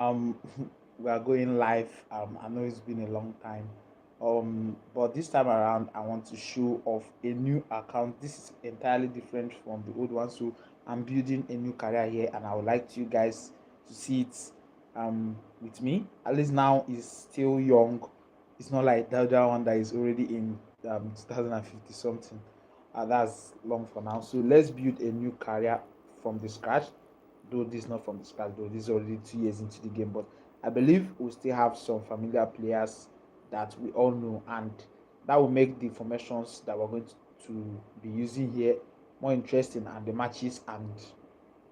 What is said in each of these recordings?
Um, we are going live. I know it's been a long time. But this time around, I want to show off a new account. This is entirely different from the old one. So I'm building a new career here, and I would like you guys to see it with me. At least now is still young. It's not like the other one that is already in 2050 something. That's long for now. So let's build a new career from the scratch, though this is not from the scratch, though this is already 2 years into the game, but I believe we'll still have some familiar players that we all know, and that will make the formations that we're going to be using here more interesting, and the matches and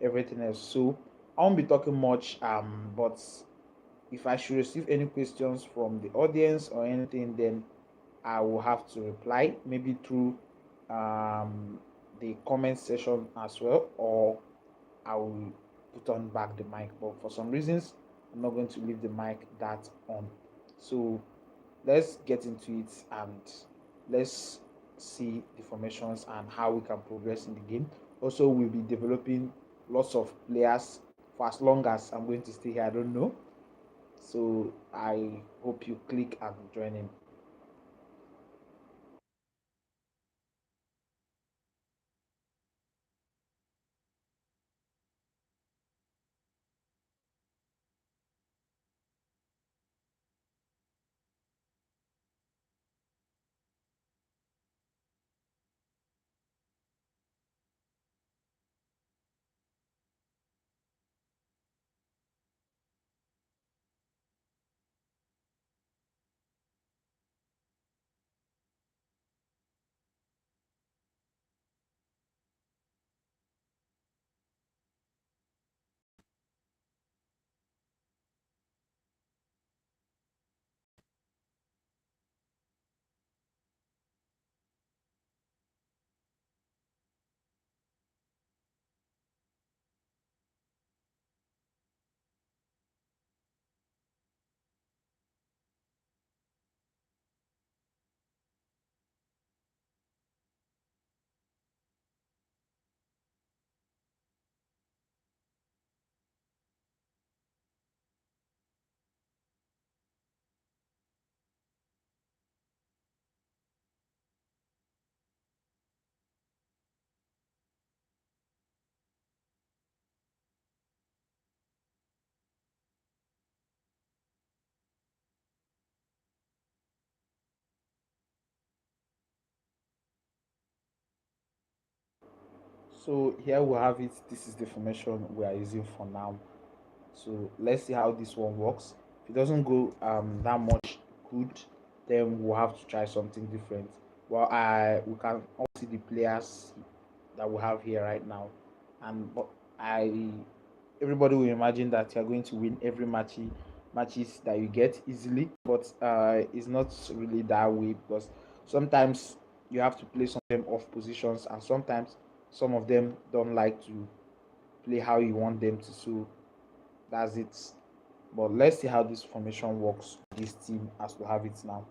everything else. So I won't be talking much, but if I should receive any questions from the audience or anything, then I will have to reply, maybe through the comment section as well, or I will put on back the mic. But for some reasons, I'm not going to leave the mic that on. So let's get into it, and let's see the formations and how we can progress in the game. Also, we'll be developing lots of players for as long as I'm going to stay here. I don't know. So I hope you click and join in. So here we have it. This is the formation we are using for now. So let's see how this one works. If it doesn't go that much good, then we'll have to try something different. Well, I we can all see the players that we have here right now, and but I everybody will imagine that you're going to win every matches that you get easily, but it's not really that way, because sometimes you have to play some of them off positions, and sometimes some of them don't like to play how you want them to. So that's it. But let's see how this formation works with this team as we have it now.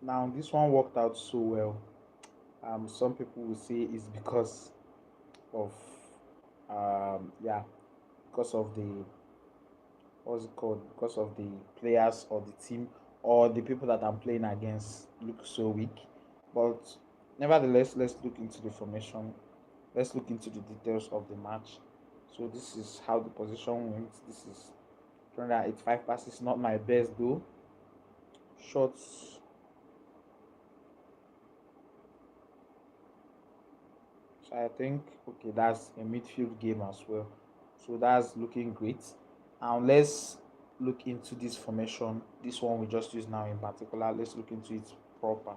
Now this one worked out so well. Some people will say it's because of yeah, because of the what's it called? Because of the players or the team or the people that I'm playing against look so weak. But nevertheless, let's look into the formation. Let's look into the details of the match. So this is how the position went. This is 385 passes, not my best though. Shots. So I think okay, that's a midfield game as well. So that's looking great. And let's look into this formation. This one we just use now in particular. Let's look into it proper.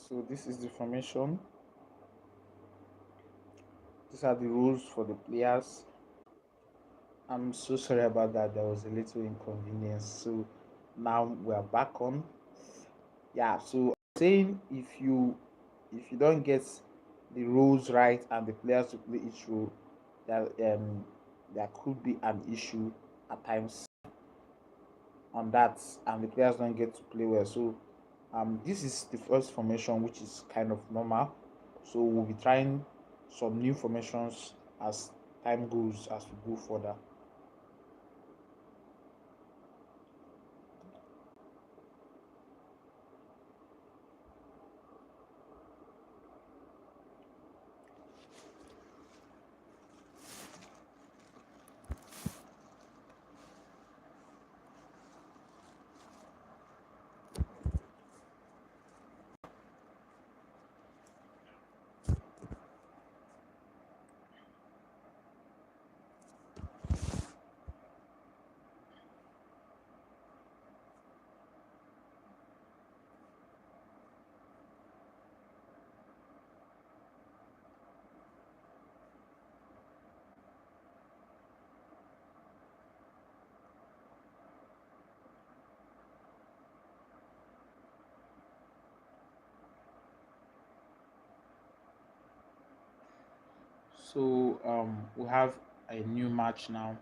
So this is the formation. These are the rules for the players. I'm so sorry about that. There was a little inconvenience. So now we are back on. Yeah. So saying if you don't get the rules right and the players to play each role, that there could be an issue at times on that, and the players don't get to play well. So this is the first formation, which is kind of normal. So we'll be trying some new formations as time goes as we go further. So we have a new match now,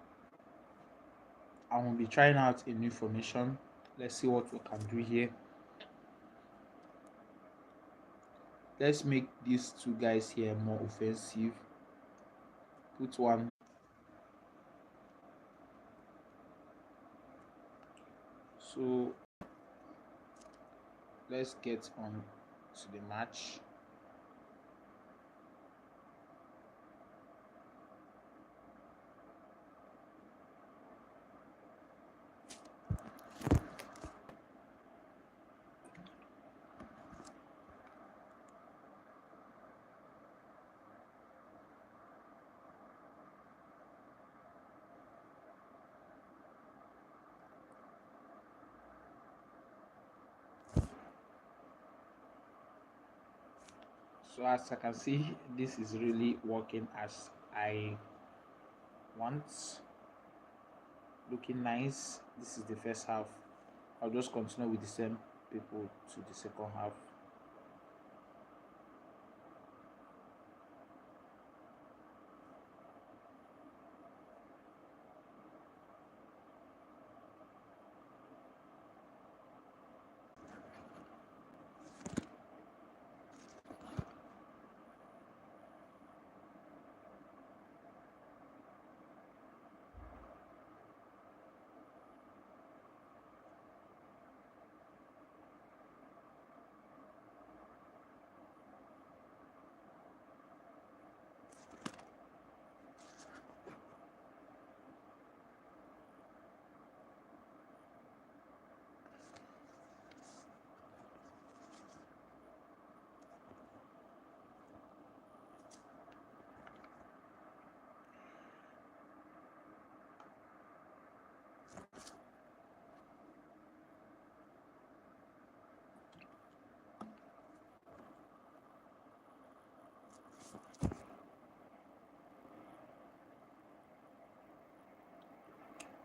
and we'll be trying out a new formation. Let's see what we can do here. Let's make these two guys here more offensive. Put one. So let's get on to the match. So as I can see, this is really working as I want. Looking nice. This is the first half. I'll just continue with the same people to the second half.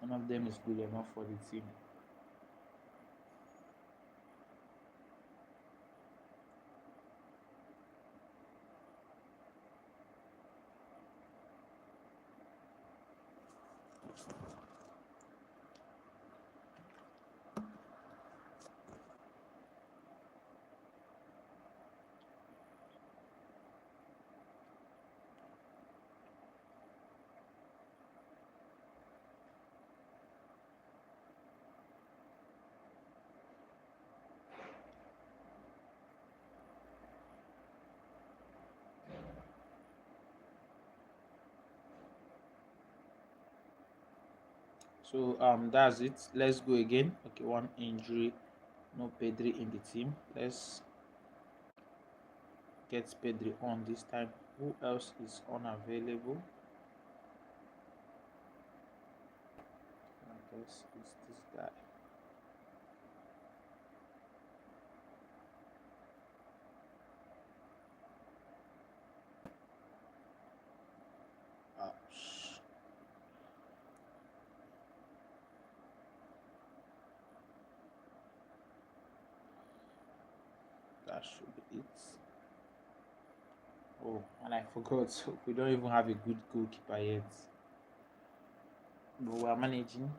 One of them is good enough for the team. So that's it. Let's go again. Okay, one injury, no Pedri in the team. Let's get Pedri on this time. Who else is unavailable? I guess it's this guy. Ouch. That should be it. Oh, and I forgot. We don't even have a good goalkeeper yet. But we are managing.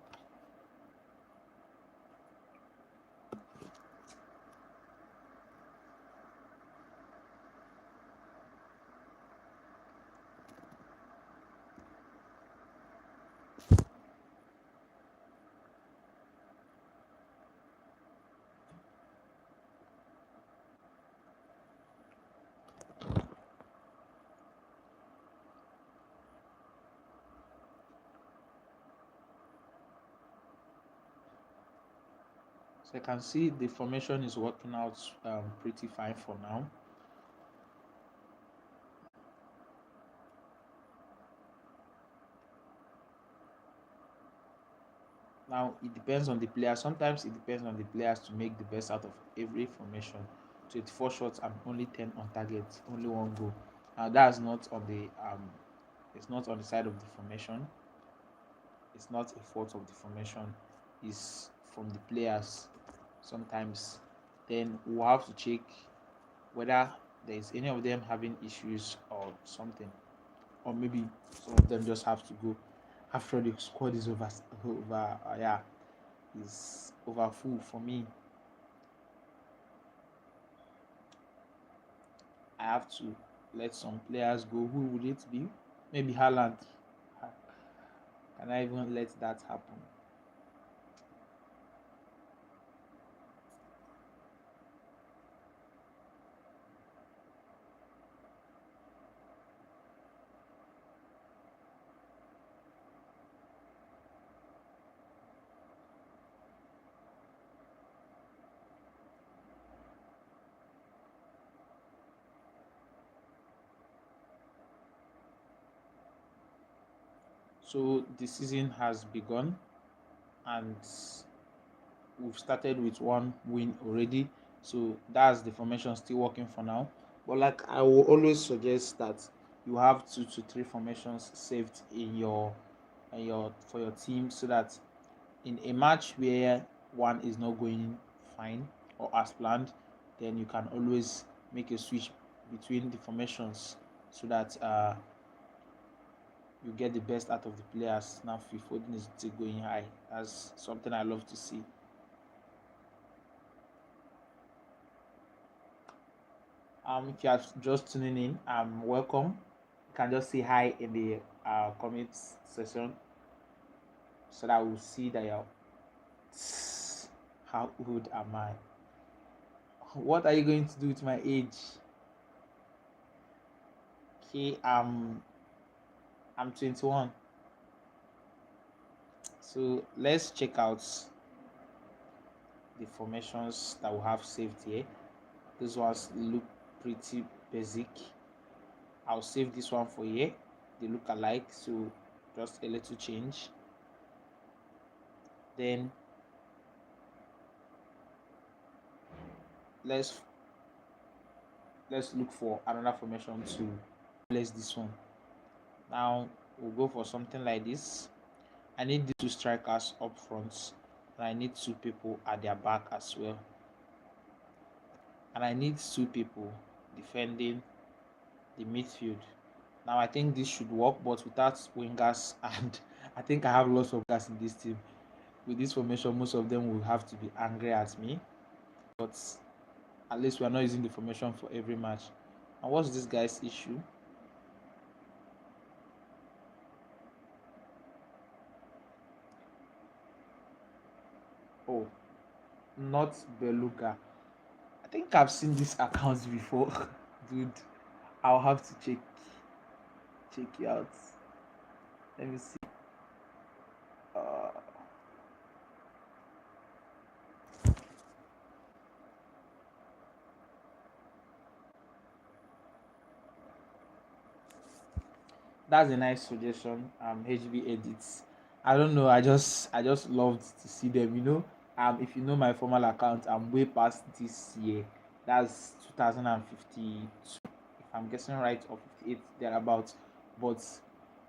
So I can see the formation is working out pretty fine for now. Now it depends on the player. Sometimes it depends on the players to make the best out of every formation. 24 shots and only 10 on target, only one goal. Now that's not on the it's not on the side of the formation. It's not a fault of the formation. It's from the players. Sometimes then we'll have to check whether there is any of them having issues or something, or maybe some of them just have to go after the squad is yeah, is over full for me. I have to let some players go. Who would it be? Maybe Haaland. Can I even let that happen? So the season has begun, and we've started with one win already. So that's the formation still working for now. But like I will always suggest that you have 2 to 3 formations saved in your for your team, so that in a match where one is not going fine or as planned, then you can always make a switch between the formations, so that you get the best out of the players. Now FIFA is still going high. That's something I love to see. If you are just tuning in, welcome. You can just say hi in the comments section, so that we'll see that you're how old am I? What are you going to do with my age? Okay, I'm 21. So let's check out the formations that we have saved here. These ones look pretty basic. I'll save this one for here. They look alike, so just a little change. Then let's let's look for another formation to replace this one. Now we'll go for something like this. I need the 2 strikers up front, and I need 2 people at their back as well. And I need 2 people defending the midfield. Now I think this should work, but without wingers, and I think I have lots of guys in this team. With this formation, most of them will have to be angry at me. But at least we are not using the formation for every match. And what's this guy's issue? Oh, not Beluga. I think I've seen these accounts before. Dude, I'll have to check it out. Let me see. That's a nice suggestion. HB edits. I don't know. I just loved to see them. If you know my formal account, I'm way past this year. That's 2052, if I'm guessing right, or 58 thereabouts. But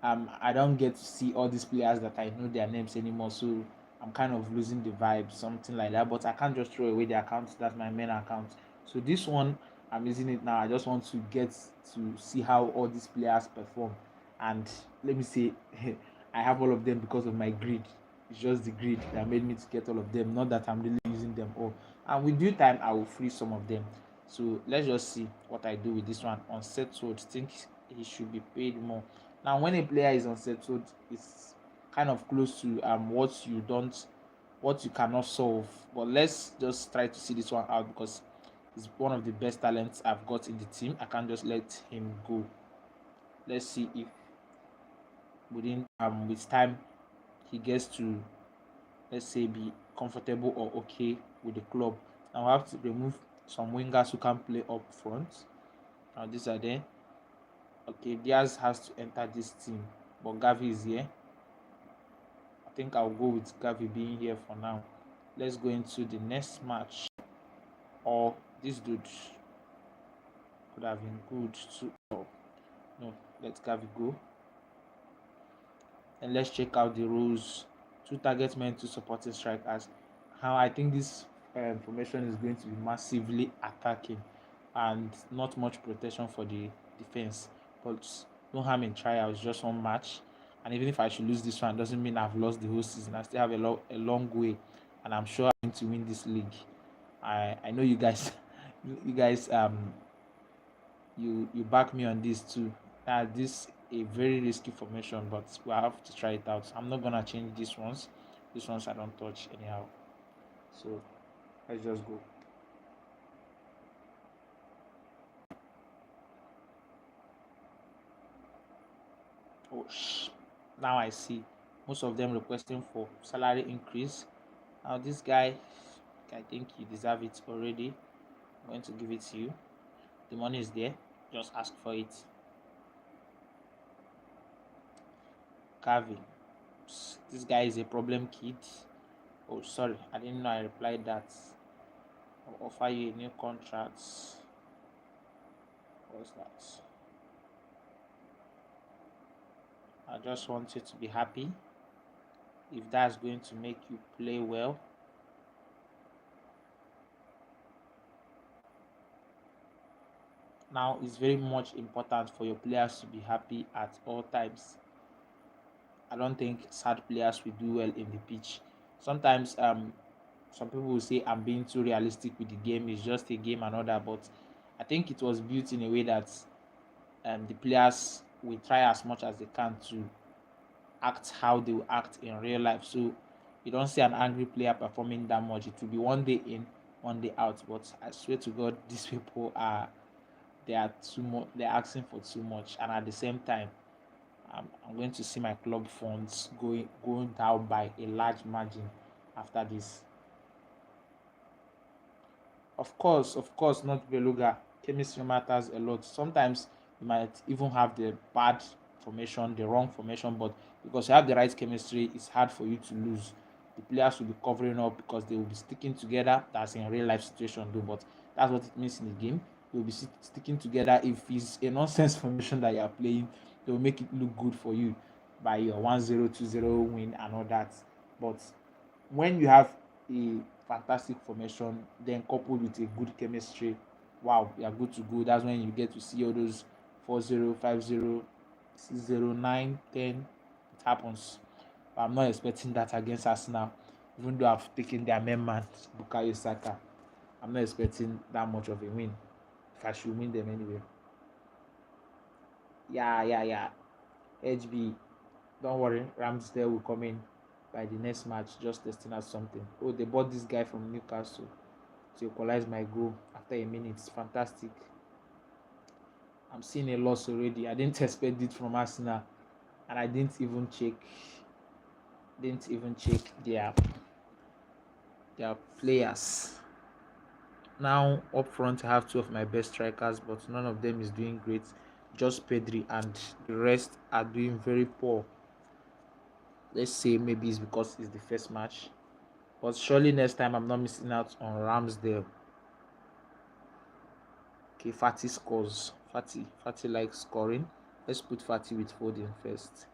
I don't get to see all these players that I know their names anymore. So I'm kind of losing the vibe, something like that. But I can't just throw away the account. That's my main account. So this one, I'm using it now. I just want to get to see how all these players perform. And let me say, I have all of them because of my greed. It's just the greed that made me to get all of them, not that I'm really using them all. And with due time, I will free some of them. So let's just see what I do with this one. Unsettled, think he should be paid more. Now, when a player is unsettled, it's kind of close to what you cannot solve. But let's just try to see this one out because he's one of the best talents I've got in the team. I can't just let him go. Let's see if with time he gets to, let's say, be comfortable or okay with the club. Now I have to remove some wingers who can play up front. Now these are there. Okay, Diaz has to enter this team, but Gavi is here. I think I'll go with Gavi being here for now. Let's go into the next match. Or this dude could have been good too. Oh, no, let Gavi go. And let's check out the rules. Two target men, two supporting strikers. How I think this formation is going to be massively attacking and not much protection for the defense. But no harm in trials, just one match. And even if I should lose this one, doesn't mean I've lost the whole season. I still have a long way, and I'm sure I'm going to win this league. I know you guys, you guys you back me on this too. This a very risky formation, but we have to try it out. I'm not gonna change these ones. These ones I don't touch anyhow. So let's just go. Oh, now I see most of them requesting for salary increase. Now this guy, I think you deserve it already. I'm going to give it to you. The money is there. Just ask for it. Kavi, this guy is a problem kid. Oh, sorry, I didn't know I replied that. I'll offer you a new contract. What's that? I just want you to be happy. If that's going to make you play well, now it's very much important for your players to be happy at all times. I don't think sad players will do well in the pitch. Sometimes some people will say I'm being too realistic with the game, it's just a game and all that, but I think it was built in a way that the players will try as much as they can to act how they will act in real life. So you don't see an angry player performing that much. It will be one day in, one day out. But I swear to God, these people they are too much. They're asking for too much, and at the same time, I'm going to see my club funds going down by a large margin after this. Of course, not Beluga. Chemistry matters a lot. Sometimes you might even have the bad formation, the wrong formation, but because you have the right chemistry, it's hard for you to lose. The players will be covering up because they will be sticking together. That's in real life situation, though, but that's what it means in the game. They will be sticking together. If it's a nonsense formation that you are playing, they will make it look good for you by your 1-0, 2-0 win and all that. But when you have a fantastic formation, then coupled with a good chemistry, wow, you are good to go. That's when you get to see all those 4-0, 5-0, 6-0, 9, 10. It happens. But I'm not expecting that against Arsenal, even though I've taken their main man, Bukayo Saka. I'm not expecting that much of a win. If I should win them anyway. Yeah. HB, don't worry, Ramsdale will come in by the next match, just testing out something. Oh, they bought this guy from Newcastle to equalize my goal after a minute. It's fantastic. I'm seeing a loss already. I didn't expect it from Arsenal, and I didn't even check their players. Now up front, I have two of my best strikers, but none of them is doing great. just Pedri, and the rest are doing very poor. Let's say maybe it's because it's the first match, but surely next time I'm not missing out on Ramsdale. Okay, Fatty scores. Fatty likes scoring. Let's put Fatty with Foden first.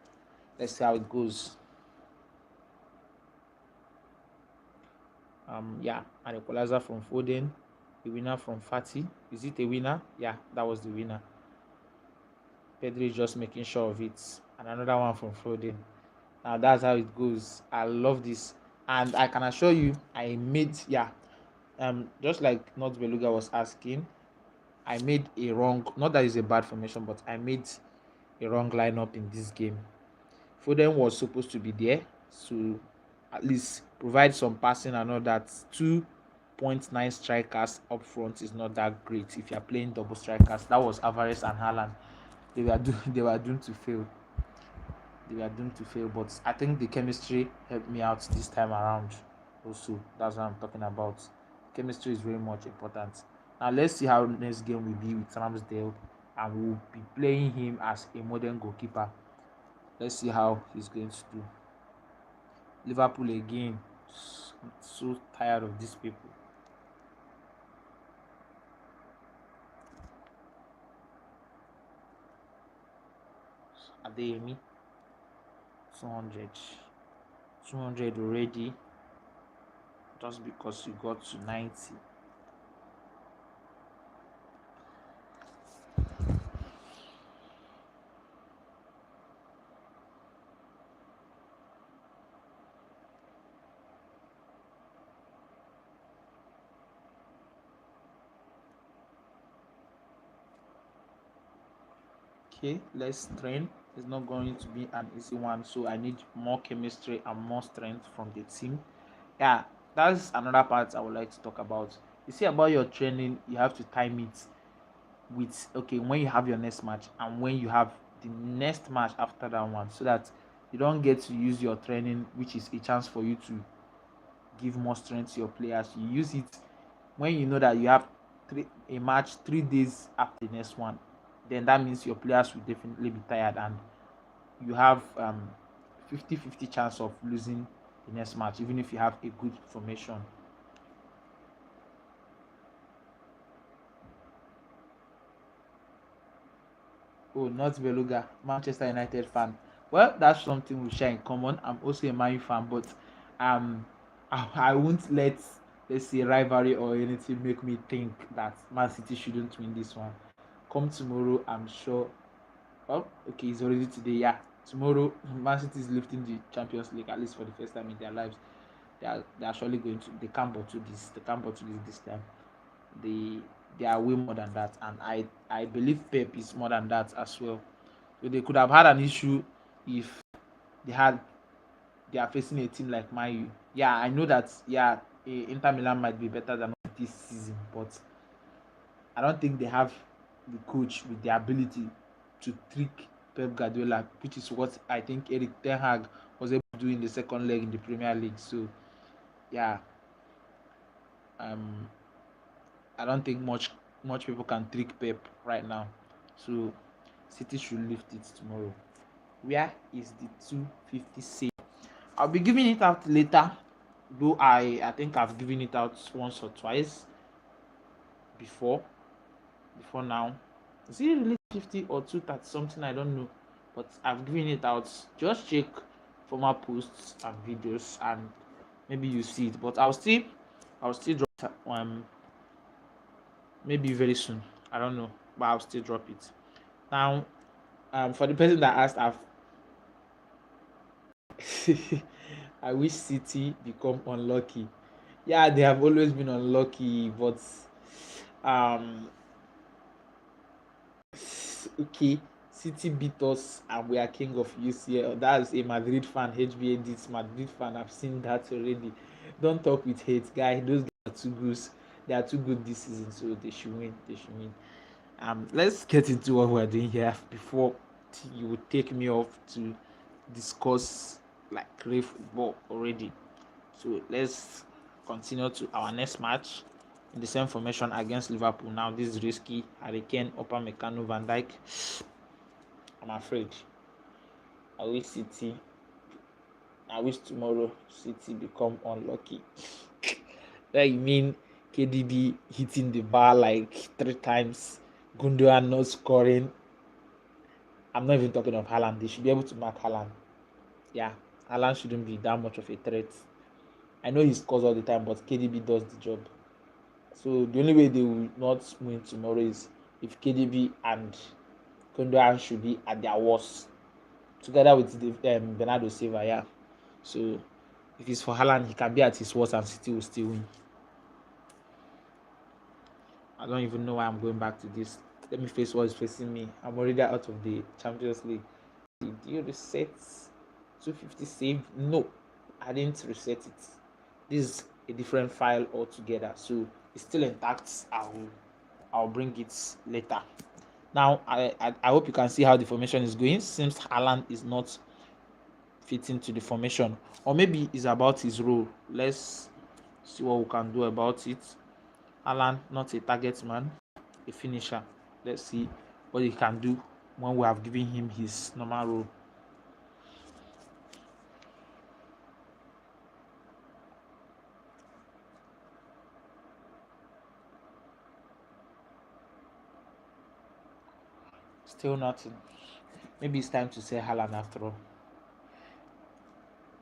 Let's see how it goes. Yeah, an equalizer from Foden, a winner from Fatty. Is it a winner? Yeah, that was the winner. Pedri is just making sure of it. And another one from Foden. Now that's how it goes. I love this. And I can assure you, I made, yeah, just like Not Beluga was asking, I made a wrong, not that it's a bad formation, but I made a wrong lineup in this game. Foden was supposed to be there to at least provide some passing. I know that 2.9 strikers up front is not that great if you're playing double strikers. That was Alvarez and Haaland. They were doomed to fail. They were doomed to fail, but I think the chemistry helped me out this time around. Also, that's what I'm talking about. Chemistry is very much important. Now let's see how next game will be with Ramsdale, and we'll be playing him as a modern goalkeeper. Let's see how he's going to do. Liverpool again. I'm so tired of these people. Adeyemi, 200. 200 already, just because you got to 90. Okay, let's train. It's not going to be an easy one, so I need more chemistry and more strength from the team. Yeah, that's another part I would like to talk about. You see, about your training, you have to time it with, okay, when you have your next match and when you have the next match after that one, so that you don't get to use your training, which is a chance for you to give more strength to your players. You use it when you know that you have a match 3 days after the next one. Then that means your players will definitely be tired, and you have 50-50 chance of losing the next match, even if you have a good formation. Oh, not Beluga, Manchester United fan. Well, that's something we share in common. I'm also a Man U fan, but um, I won't let, let's say, rivalry or anything make me think that Man City shouldn't win this one. Come tomorrow, I'm sure. Oh, okay, it's already today. Yeah, tomorrow, Man City is lifting the Champions League, at least for the first time in their lives. They are surely going to. They can't bottle this. They can't bottle this time. They they are way more than that, and I believe Pep is more than that as well. So they could have had an issue if they had they are facing a team like Man U. Yeah, I know that. Yeah, Inter Milan might be better than this season, but I don't think they have the coach with the ability to trick Pep Guardiola, which is what I think Eric Ten Hag was able to do in the second leg in the Premier League. So yeah, um, I don't think much people can trick Pep right now. So City should lift it tomorrow. Where is the 250 save? I'll be giving it out later, though I think I've given it out once or twice before before now. Is it really 50 or 230 something? I don't know, but I've given it out. Just check former posts and videos, and maybe you see it. But I'll still drop maybe very soon. I don't know, but I'll still drop it. Now, for the person that asked, I wish City become unlucky. Yeah, they have always been unlucky, but um, okay, City beat us and we are king of UCL. That's a Madrid fan. HBA this Madrid fan. I've seen that already. Don't talk with hate, guy. Those guys are too good. They are too good this season, so they should win. They should win. Let's get into what we're doing here before you would take me off to discuss like real football already. So let's continue to our next match. in the same formation against Liverpool. Now this is risky. Harry Kane, Upamecano, Van Dijk. I'm afraid. I wish City. I wish tomorrow City become unlucky. That you mean KDB hitting the bar like 3 times, Gundogan not scoring. I'm not even talking of Haaland. They should be able to mark Haaland. Yeah, Haaland shouldn't be that much of a threat. I know he scores all the time, but KDB does the job. So the only way they will not win tomorrow is if KDB and Gundogan should be at their worst, together with the Bernardo Silva. Yeah. So if it's for Haaland, he can be at his worst and City will still win. I don't even know why I'm going back to this. Let me face what is facing me. I'm already out of the Champions League. Did you reset 250 save? No, I didn't reset it. This is a different file altogether. So it's still intact. I'll bring it later. Now I hope you can see how the formation is going. Seems Haaland is not fitting to the formation, or maybe it's about his role. Let's see what we can do about it. Haaland, not a target man, a finisher. Let's see what he can do when we have given him his normal role. Still nothing. Maybe it's time to say Haaland after all.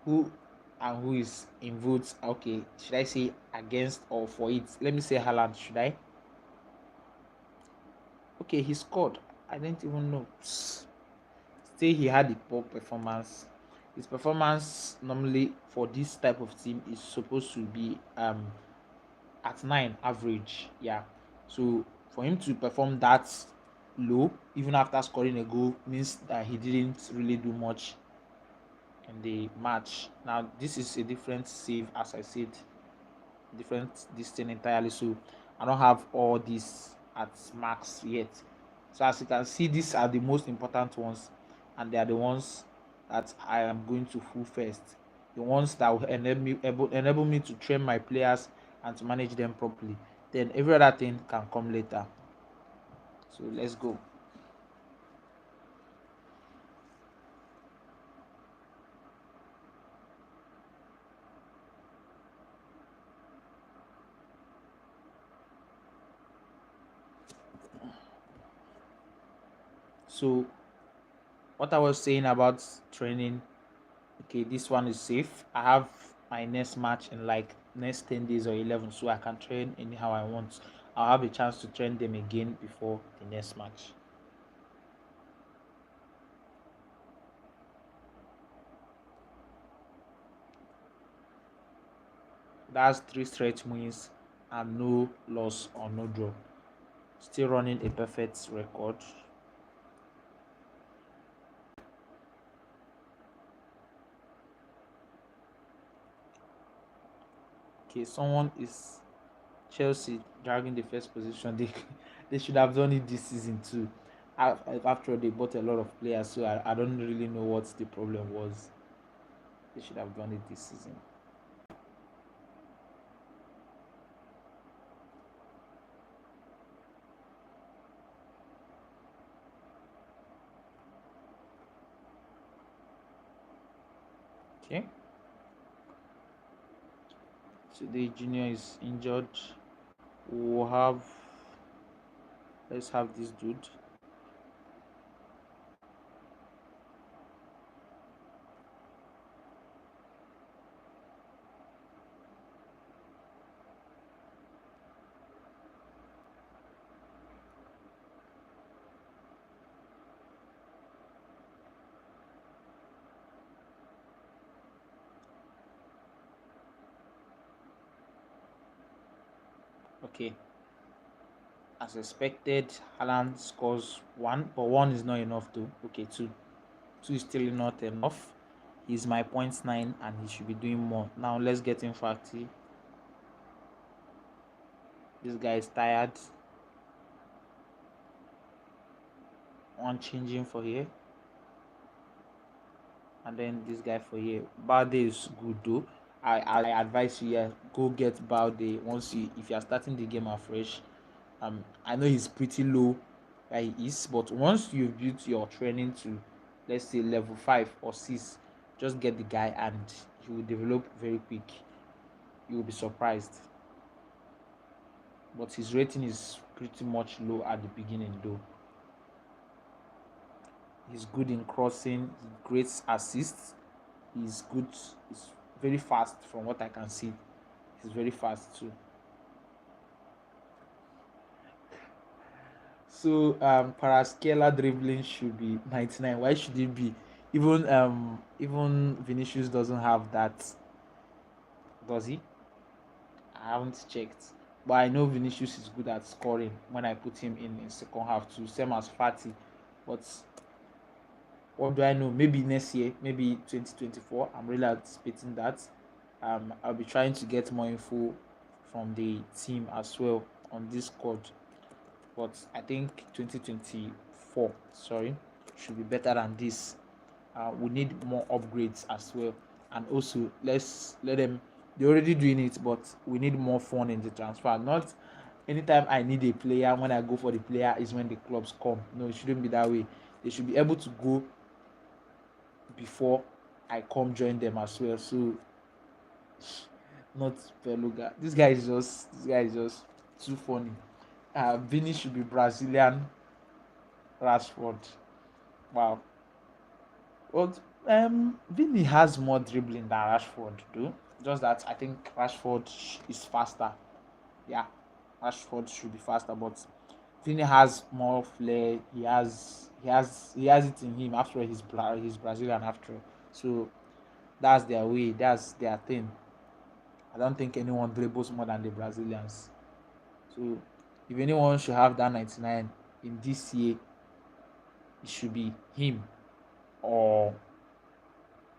Who and who is in votes? Okay, should I say against or for it? Let me say Haaland, should I? Okay, he scored. I didn't even know. Still, he had a poor performance. His performance normally for this type of team is supposed to be at 9 average. Yeah. So for him to perform that low, even after scoring a goal, means that he didn't really do much in the match. Now this is a different save, as I said, different this thing entirely. So I don't have all these at max yet. So as you can see, these are the most important ones, and they are the ones that I am going to full first. The ones that will enable me to train my players and to manage them properly. Then every other thing can come later. So let's go. So what I was saying about training, okay, this one is safe. I have my next match in like next 10 days or 11, so I can train anyhow I want. I'll have a chance to train them again before the next match. That's 3 straight wins and no loss or no draw. Still running a perfect record. Okay, someone is Chelsea dragging the first position. They should have done it this season too. After all, they bought a lot of players, so I don't really know what the problem was. They should have done it this season. Okay. Today Junior is injured. We'll have let's have this dude. Okay. As expected, Haaland scores one, but one is not enough to okay, two. Two is still not enough. He's my point nine and he should be doing more. Now let's get him factory. This guy is tired. One changing for here. And then this guy for here. Bade is good though. I advise you, yeah, go get Balde once you if you are starting the game afresh. I know he's pretty low where he is, but once you've built your training to, let's say, level 5 or 6, just get the guy and he will develop very quick. You will be surprised. But his rating is pretty much low at the beginning, though. He's good in crossing, he great assists, he's good, he's very fast from what I can see. He's very fast too. So Parascalar dribbling should be 99. Why should it be? Even Vinicius doesn't have that, does he? I haven't checked. But I know Vinicius is good at scoring when I put him in second half too, same as Fatty. But what do I know? Maybe next year, maybe 2024. I'm really anticipating that. I'll be trying to get more info from the team as well on Discord. But I think 2024, sorry, should be better than this. We need more upgrades as well, and also let's let them. They're already doing it, but we need more fun in the transfer. Not anytime I need a player, when I go for the player is when the clubs come. No, it shouldn't be that way. They should be able to go before I come join them as well. So not Beluga. This guy is just too funny. Vini should be Brazilian Rashford. Wow. Well, Vini has more dribbling than Rashford, though. Just that I think Rashford is faster. Yeah, Rashford should be faster, but Vini has more flair. He has it in him. After all, he's Brazilian after all. So that's their way. That's their thing. I don't think anyone dribbles more than the Brazilians. So if anyone should have that 99 in this year, it should be him or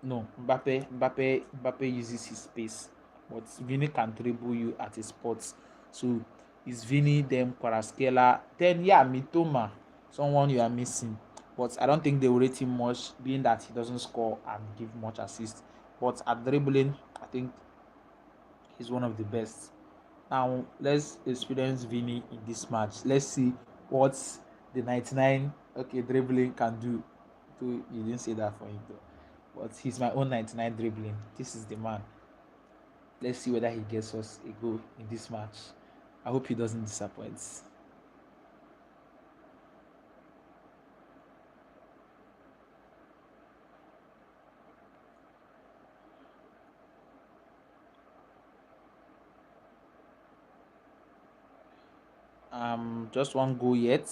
no, Mbappe uses his space, but Vini can dribble you at a spot. So it's Vini, then Kvaratskhelia, then yeah, Mitoma, someone you are missing. But I don't think they will rate him much, being that he doesn't score and give much assist. But at dribbling, I think he's one of the best. Now let's experience Vini in this match. Let's see what the 99 okay dribbling can do. So you didn't say that for him though. But he's my own 99 dribbling. This is the man. Let's see whether he gets us a goal in this match. I hope he doesn't disappoint. Just one goal yet.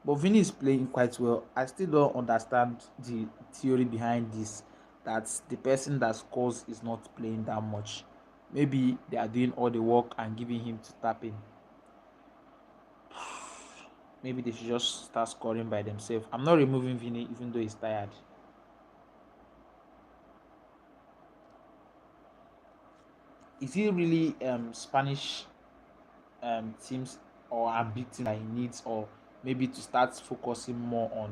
But Vini is playing quite well. I still don't understand the theory behind this. That the person that scores is not playing that much. Maybe they are doing all the work and giving him to tap in. Maybe they should just start scoring by themselves. I'm not removing Vini even though he's tired. Is he really Spanish teams or a big team that he needs, or maybe to start focusing more on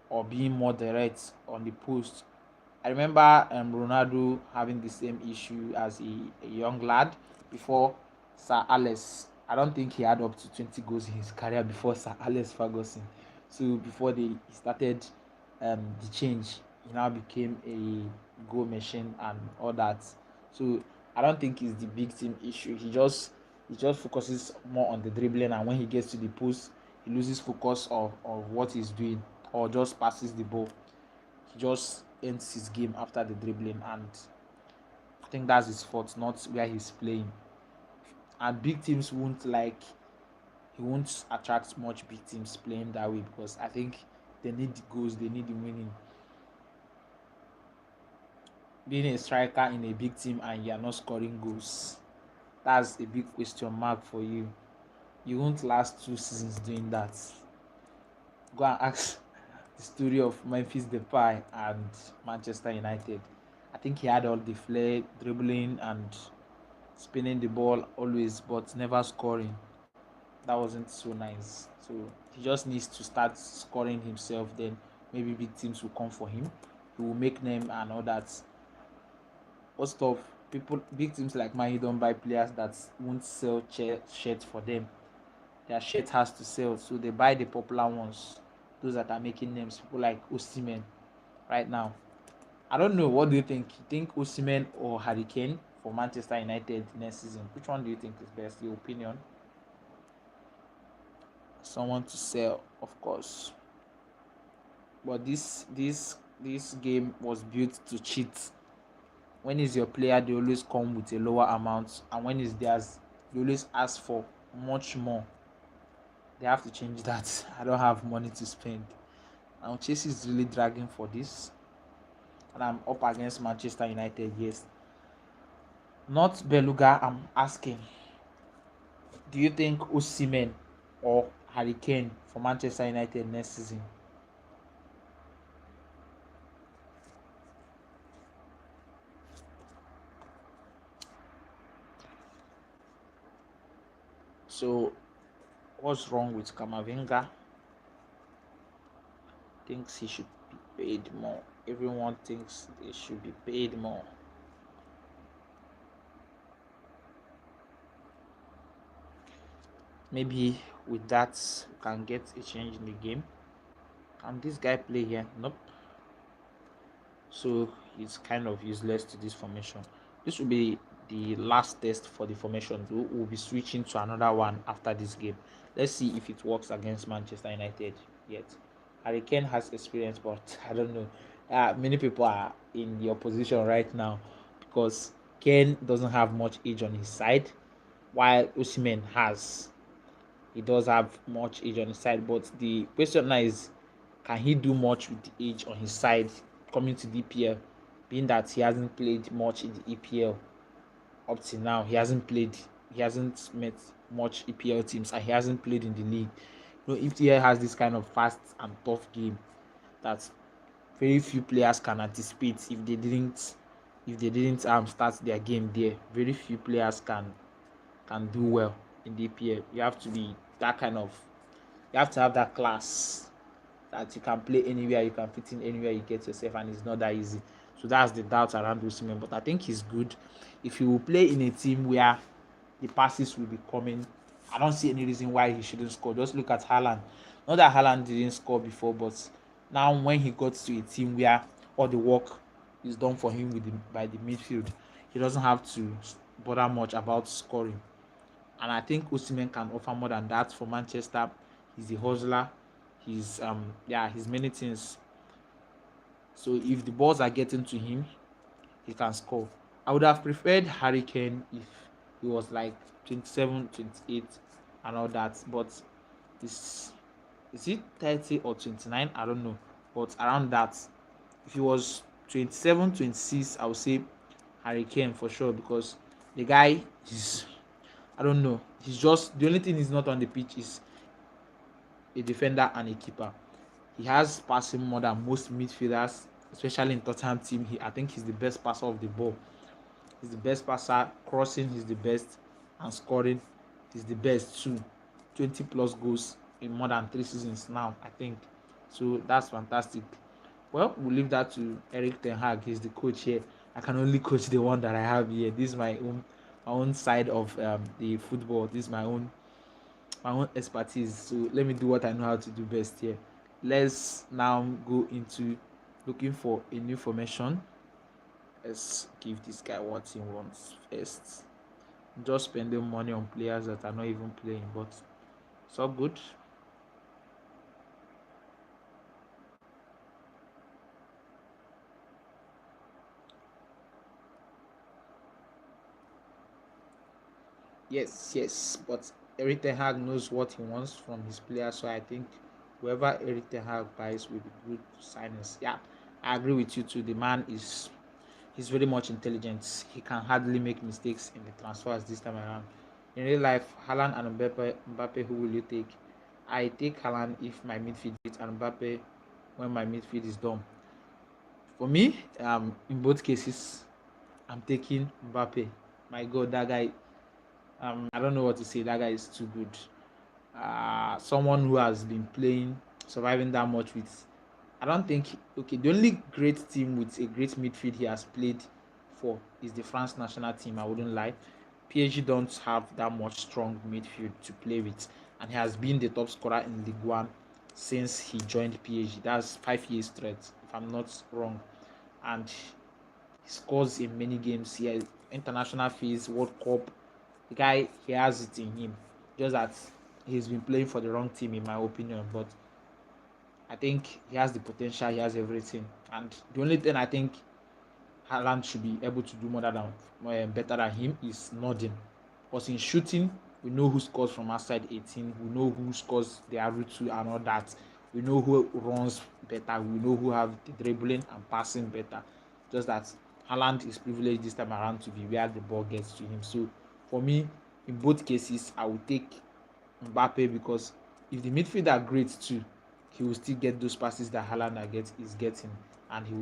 or being more direct on the post? I remember Ronaldo having the same issue as a young lad before Sir Alex. I don't think he had up to 20 goals in his career before Sir Alex Ferguson. So before he started the change, he now became a goal machine and all that. So I don't think it's the big team issue. He just focuses more on the dribbling, and when he gets to the post, he loses focus of what he's doing or just passes the ball. He just ends his game after the dribbling, and I think that's his fault, not where he's playing. And big teams won't like he won't attract much big teams playing that way because I think they need the goals, they need the winning. Being a striker in a big team and you're not scoring goals, that's a big question mark for you. You won't last 2 seasons doing that. Go and ask the story of Memphis Depay and Manchester United. I think he had all the flair, dribbling and spinning the ball always, but never scoring. That wasn't so nice. So he just needs to start scoring himself. Then maybe big teams will come for him. He will make name and all that. Most of people, big teams like Man, you don't buy players that won't sell shirts for them. Their shirt has to sell, so they buy the popular ones, those that are making names. People like Osimhen right now. I don't know. What do you think? You think Osimhen or Harry Kane for Manchester United next season? Which one do you think is best? Your opinion? Someone to sell, of course. But this game was built to cheat. When is your player, they always come with a lower amount, and when is theirs, they always ask for much more. They have to change that. I don't have money to spend. And Chelsea is really dragging for this, and I'm up against Manchester United. Yes, not Beluga. I'm asking. Do you think Osimhen or Harry Kane for Manchester United next season? So, what's wrong with Kamavinga? Thinks he should be paid more. Everyone thinks they should be paid more. Maybe with that, we can get a change in the game. Can this guy play here? Nope. So he's kind of useless to this formation. This will be the last test for the formation. We'll be switching to another one after this game. Let's see if it works against Manchester United yet. Harry Kane has experience, but I don't know. Many people are in the opposition right now because Kane doesn't have much age on his side, while Osimhen has. He does have much age on his side, but the question now is, can he do much with the age on his side coming to the EPL? Being that he hasn't played much in the EPL up till now, he hasn't met much EPL teams, and he hasn't played in the league. EPL has this kind of fast and tough game that very few players can anticipate if they didn't start their game there. Very few players can do well in the EPL. You have to be that kind of you have to have that class that you can play anywhere, you can fit in anywhere you get yourself, and it's not that easy. So that's the doubt around Osimhen. But I think he's good. If he will play in a team where the passes will be coming, I don't see any reason why he shouldn't score. Just look at Haaland. Not that Haaland didn't score before, but now when he got to a team where all the work is done for him by the midfield, he doesn't have to bother much about scoring. And I think Osimhen can offer more than that for Manchester. He's a hustler. He's many things. So if the balls are getting to him, he can score. I would have preferred Harry Kane if he was like 27, 28 and all that. But is is it 30 or 29? I don't know. But around that, if he was 27, 26, I would say Harry Kane for sure, because the guy is, I don't know. He's just, the only thing he's not on the pitch is a defender and a keeper. He has passing more than most midfielders, especially in Tottenham team. I think he's the best passer of the ball. He's the best passer. Crossing, he's the best, and scoring, he's the best too. 20 plus goals in more than 3 seasons now, I think. So that's fantastic. Well, we'll leave that to Eric Ten Hag. He's the coach here. I can only coach the one that I have here. This is my own side of the football. This is my own expertise. So let me do what I know how to do best here. Let's now go into looking for a new formation. Let's give this guy what he wants first. Just spending money on players that are not even playing, but it's all good. Yes, but Eric Ten Hag knows what he wants from his players, so I think whoever Eric Ten Hag buys will be good signings. Yeah, I agree with you too. The man is he's very much intelligent. He can hardly make mistakes in the transfers this time around. In real life, Haaland and Mbappe, who will you take? I take Haaland if my midfield is and Mbappe when my midfield is done. For me, in both cases, I'm taking Mbappe. My God, that guy. I don't know what to say. That guy is too good. Someone who has been playing, surviving that much with. I don't think. Okay, the only great team with a great midfield he has played for is the France national team. I wouldn't lie. PSG don't have that much strong midfield to play with, and he has been the top scorer in Ligue 1 since he joined PSG. That's 5 years straight, if I'm not wrong. And he scores in many games. He has international fees, World Cup. The guy, he has it in him. Just that he's been playing for the wrong team, in my opinion. But I think he has the potential. He has everything. And the only thing I think Haaland should be able to do more than better than him is nodding. Because in shooting, we know who scores from outside 18. We know who scores the R2 and all that. We know who runs better. We know who have the dribbling and passing better. Just that Haaland is privileged this time around to be where the ball gets to him. So for me, in both cases, I will take Mbappe because if the midfield are great too, he will still get those passes that Haaland is getting, and he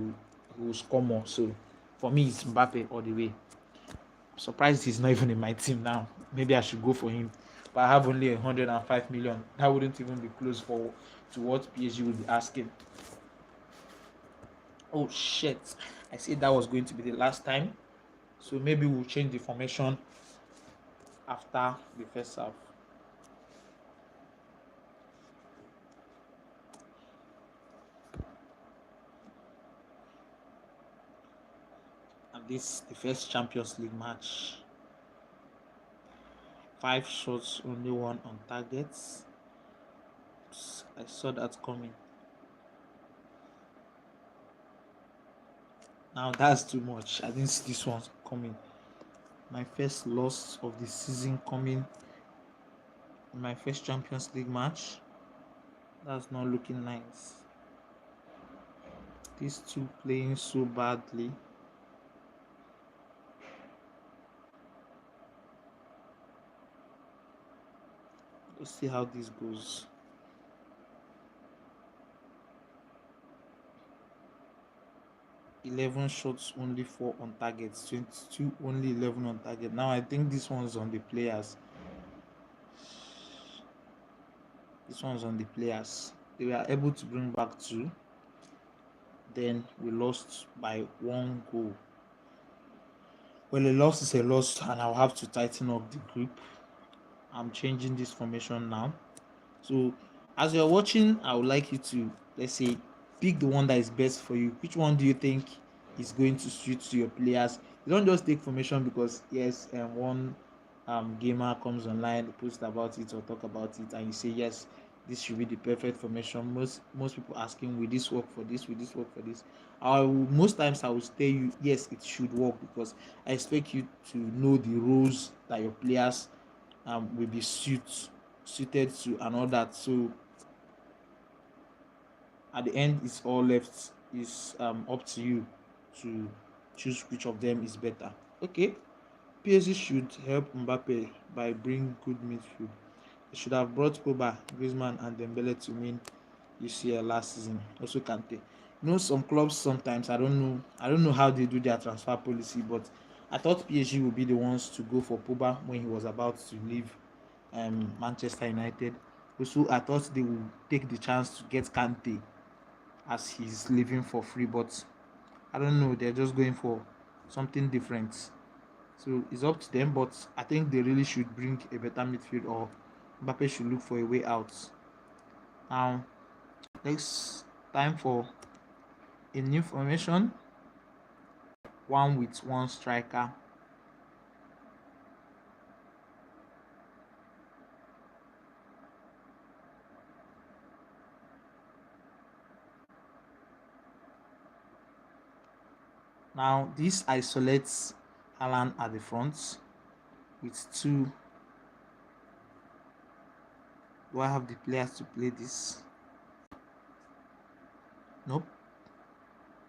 will score more. So for me, it's Mbappe all the way. I'm surprised he's not even in my team now. Maybe I should go for him, but I have only 105 million. That wouldn't even be close for to what PSG would be asking. Oh shit! I said that was going to be the last time, so maybe we'll change the formation after the first half. And this the first Champions League match. 5 shots, only one on targets. I saw that coming. Now that's too much. I didn't see this one coming. My first loss of the season coming in my first Champions League match. That's not looking nice. These two playing so badly. Let's see how this goes. 11 shots, only 4 on targets. 22, only 11 on target. Now I think this one's on the players. This one's on the players. They were able to bring back two. Then we lost by 1 goal. Well, a loss is a loss, and I'll have to tighten up the grip. I'm changing this formation now. So, as you're watching, I would like you to, let's say, pick the one that is best for you. Which one do you think is going to suit to your players? You don't just take formation because, yes, one gamer comes online, post about it or talk about it, and you say, yes, this should be the perfect formation. Most people asking, will this work for this? Will this work for this? Most times I will tell you, yes, it should work because I expect you to know the roles that your players will be suited to and all that. So at the end, it's all left is up to you to choose which of them is better. Okay, PSG should help Mbappe by bringing good midfield. They should have brought Koba, Griezmann, and Dembele to win UCL last season. Also Kante. You know, some clubs sometimes I don't know how they do their transfer policy, but I thought PSG would be the ones to go for Pogba when he was about to leave Manchester United. Also, I thought they would take the chance to get Kante as he's leaving for free, but I don't know. They're just going for something different. So it's up to them, but I think they really should bring a better midfield, or Mbappe should look for a way out. Now, next time for a new formation, one with one striker. Now, this isolates Haaland at the front with two. Do I have the players to play this? Nope.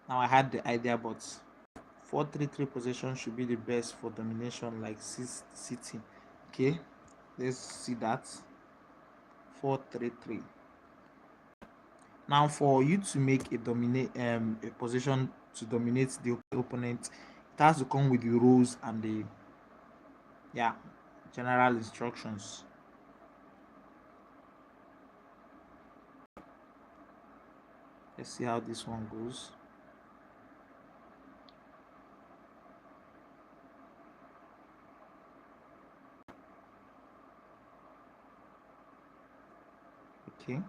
Now I had the idea, but 4-3-3 possession should be the best for domination, like City. Okay, let's see that. 4-3-3. Now, for you to make a position to dominate the opponent, it has to come with the rules and the yeah general instructions. Let's see how this one goes. Okay.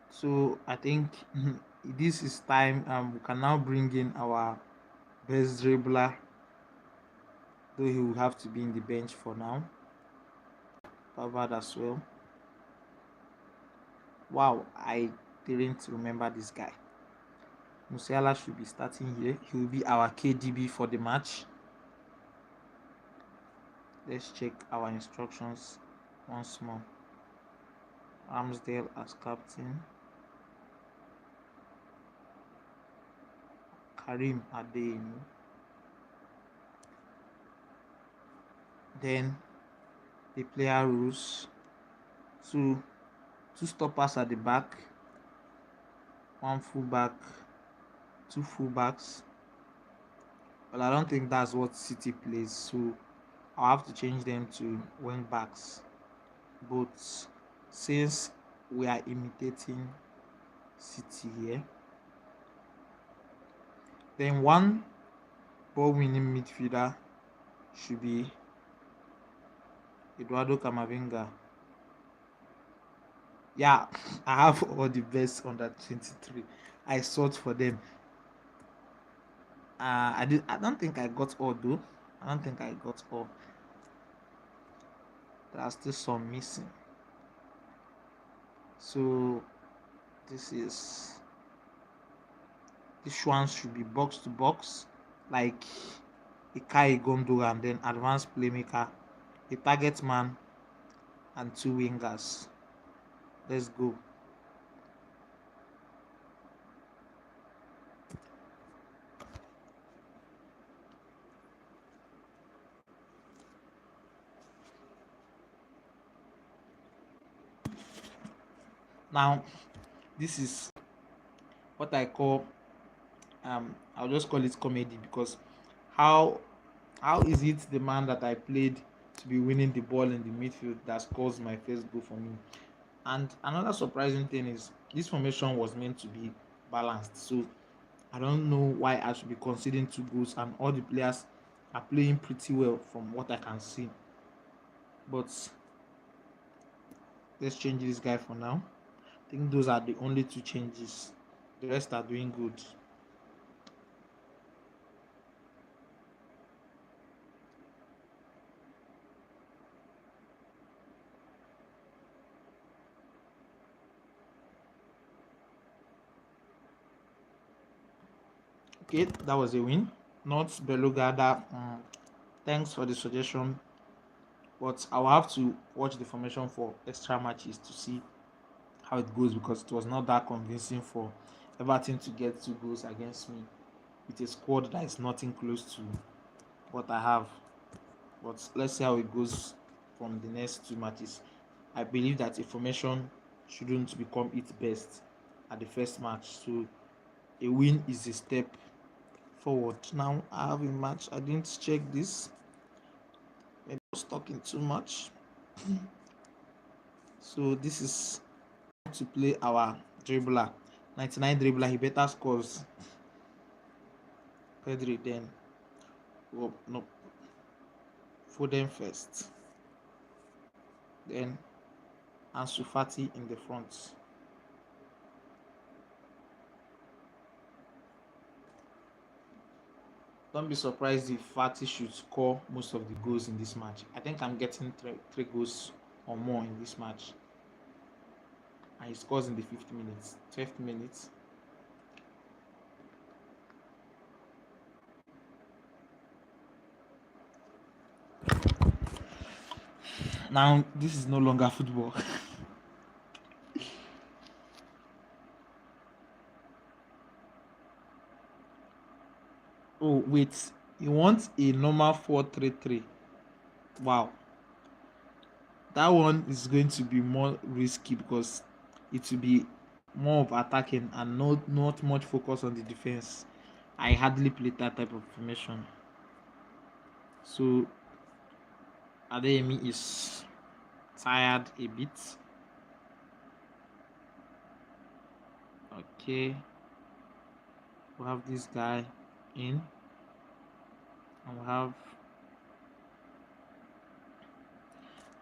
So I think this is time. We can now bring in our best dribbler, though he will have to be in the bench for now. Pavard as well. Wow, I didn't remember this guy. Musiala should be starting here. He will be our KDB for the match. Let's check our instructions once more. Ramsdale as captain. Karim Adeyemi. Then the player rules. Two stoppers at the back, one fullback, two fullbacks. Well, I don't think that's what City plays, so I'll have to change them to wing backs. But since we are imitating City here, then one ball winning midfielder should be Eduardo Camavinga. Yeah, I have all the best under 23. I sought for them. I don't think I got all though. I don't think I got all. There are still some missing. So this is this one should be box to box, like Ikai Gondogan, then advanced playmaker, a target man, and two wingers. Let's go. Now, this is what I call I'll just call it comedy because how how is it the man that I played to be winning the ball in the midfield that scores my first goal for me? And another surprising thing is this formation was meant to be balanced. So I don't know why I should be conceding two goals and all the players are playing pretty well from what I can see. But let's change this guy for now. I think those are the only two changes. The rest are doing good. Okay, that was a win. Not Belugada. Thanks for the suggestion, but I'll have to watch the formation for extra matches to see how it goes because it was not that convincing for Everton to get two goals against me with a squad that is nothing close to what I have. But let's see how it goes from the next two matches. I believe that a formation shouldn't become its best at the first match. So a win is a step forward. Now I have a match. I didn't check this. Maybe I was talking too much. So this is to play our dribbler. 99 dribbler, he better scores. Pedri then. Oh, no. Foden first. Then Ansu Fati in the front. Don't be surprised if Fati should score most of the goals in this match. I think I'm getting three goals or more in this match. And he scores in the 5th minute, 12th minute. Now, this is no longer football. Oh, wait. You want a normal 4-3-3? Wow. That one is going to be more risky because it will be more of attacking and not much focus on the defense. I hardly play that type of formation. So Adeyemi is tired a bit. Okay, we'll have this guy in, and we'll have.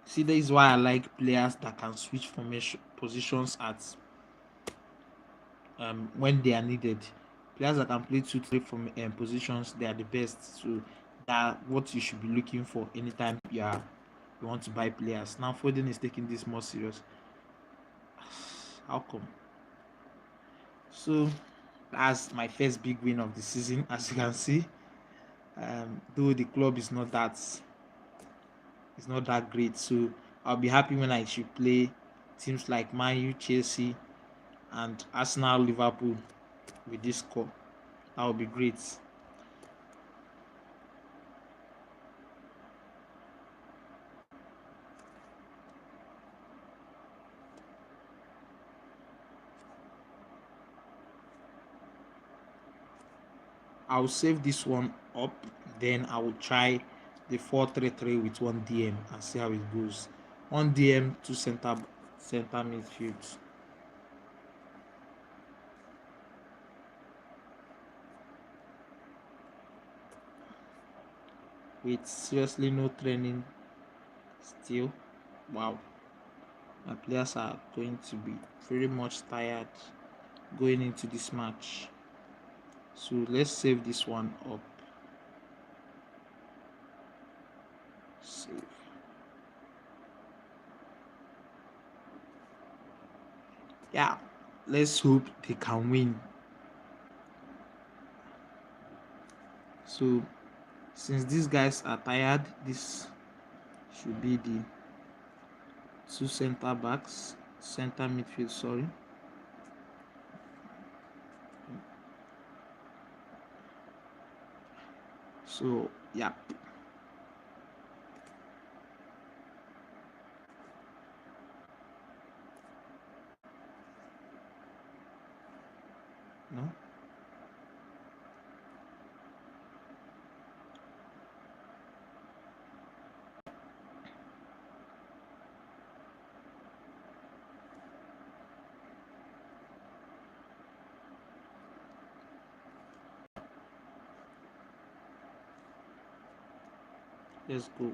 See, that is why I like players that can switch formation positions at when they are needed. Players that can play 2 3 from positions, they are the best. So that what you should be looking for anytime you want to buy players. Now Foden is taking this more serious. How come? So that's my first big win of the season, as you can see. Though the club is not that great, so I'll be happy when I should play teams like Man U, Chelsea, and Arsenal, Liverpool with this score. That would be great. I'll save this one up, then I will try the 4-3-3 with one DM and see how it goes. One DM, two center midfields. With seriously no training still. Wow. My players are going to be very much tired going into this match. So let's save this one up. Save. Yeah, let's hope they can win. So since these guys are tired, this should be the two center midfield, sorry. So yeah. No. Let's go.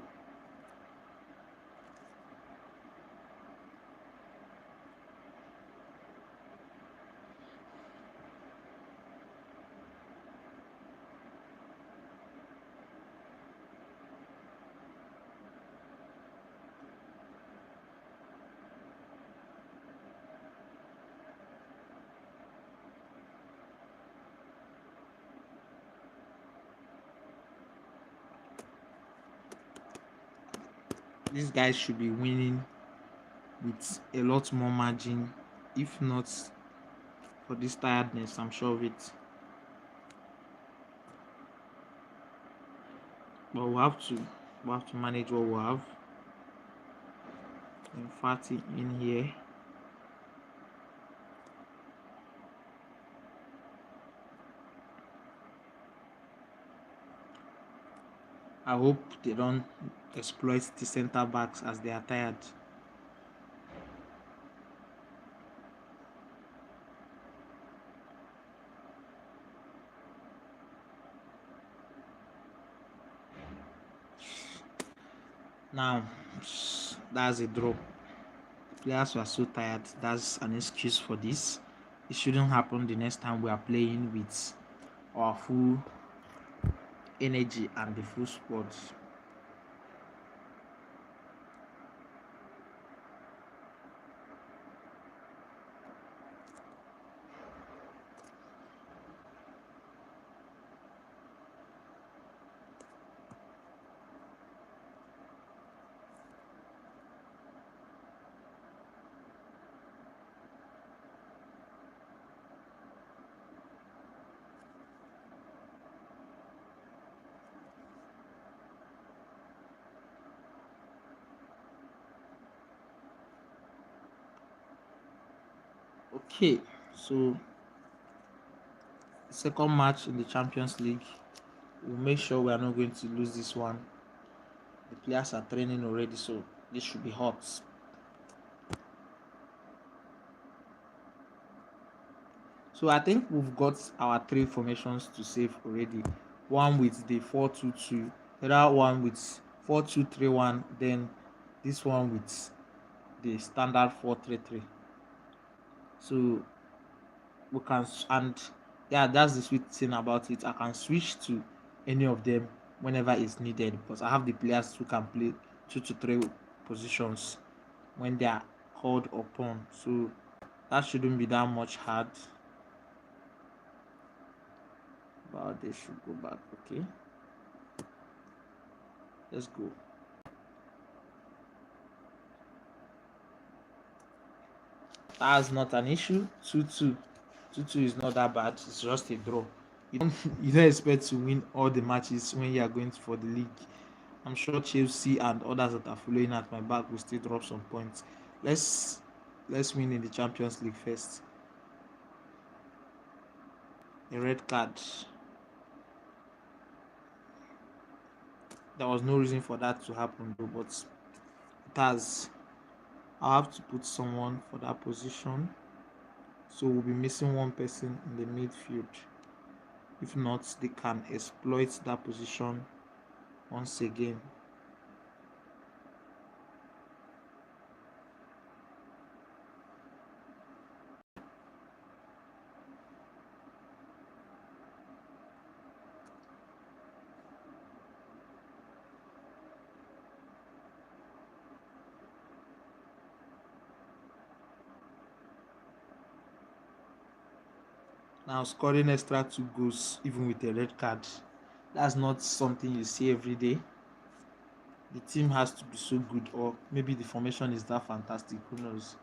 These guys should be winning with a lot more margin. If not for this tiredness, I'm sure of it. But we have to manage what we have. Fatty in here. I hope they don't exploit the center backs as they are tired. Now, that's a drop. Players were so tired. That's an excuse for this. It shouldn't happen the next time we are playing with our full energy and the full squad. Okay. So the second match in the Champions League, we'll make sure we are not going to lose this one. The players are training already, so this should be hot. So I think we've got our three formations to save already. One with the 4-2-2, the other one with 4-2-3-1, then this one with the standard 4-3-3. So we can, and yeah, that's the sweet thing about it. I can switch to any of them whenever it's needed because I have the players who can play 2 to 3 positions when they are called upon. So that shouldn't be that much hard. But they should go back. Okay, let's go. That's not an issue. 2-2. 2-2 is not that bad. It's just a draw. You don't expect to win all the matches when you are going for the league. I'm sure Chelsea and others that are following at my back will still drop some points. Let's let's win in the Champions League first. A red card. There was no reason for that to happen though, but it has. I have to put someone for that position. So we'll be missing one person in the midfield. If not, they can exploit that position once again. Now scoring extra 2 goals even with a red card, that's not something you see every day. The team has to be so good, or maybe the formation is that fantastic. Who knows?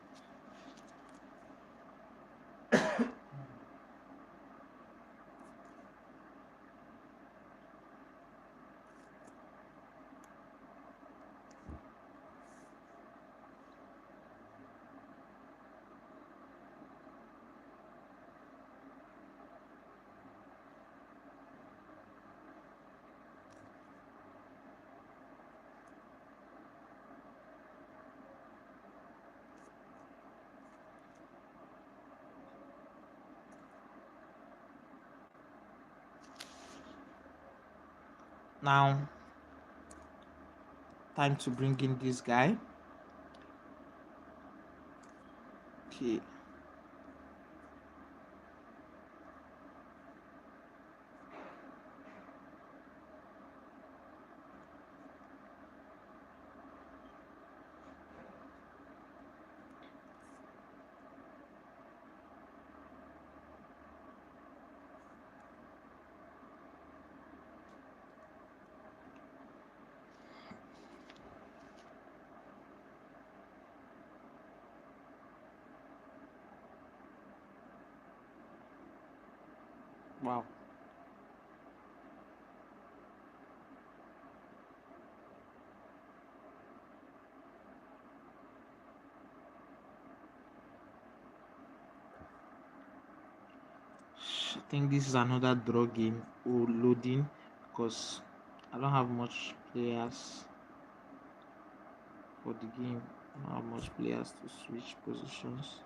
Now, time to bring in this guy. Okay. Wow. I think this is another draw game or loading because I don't have much players for the game. I don't have much players to switch positions.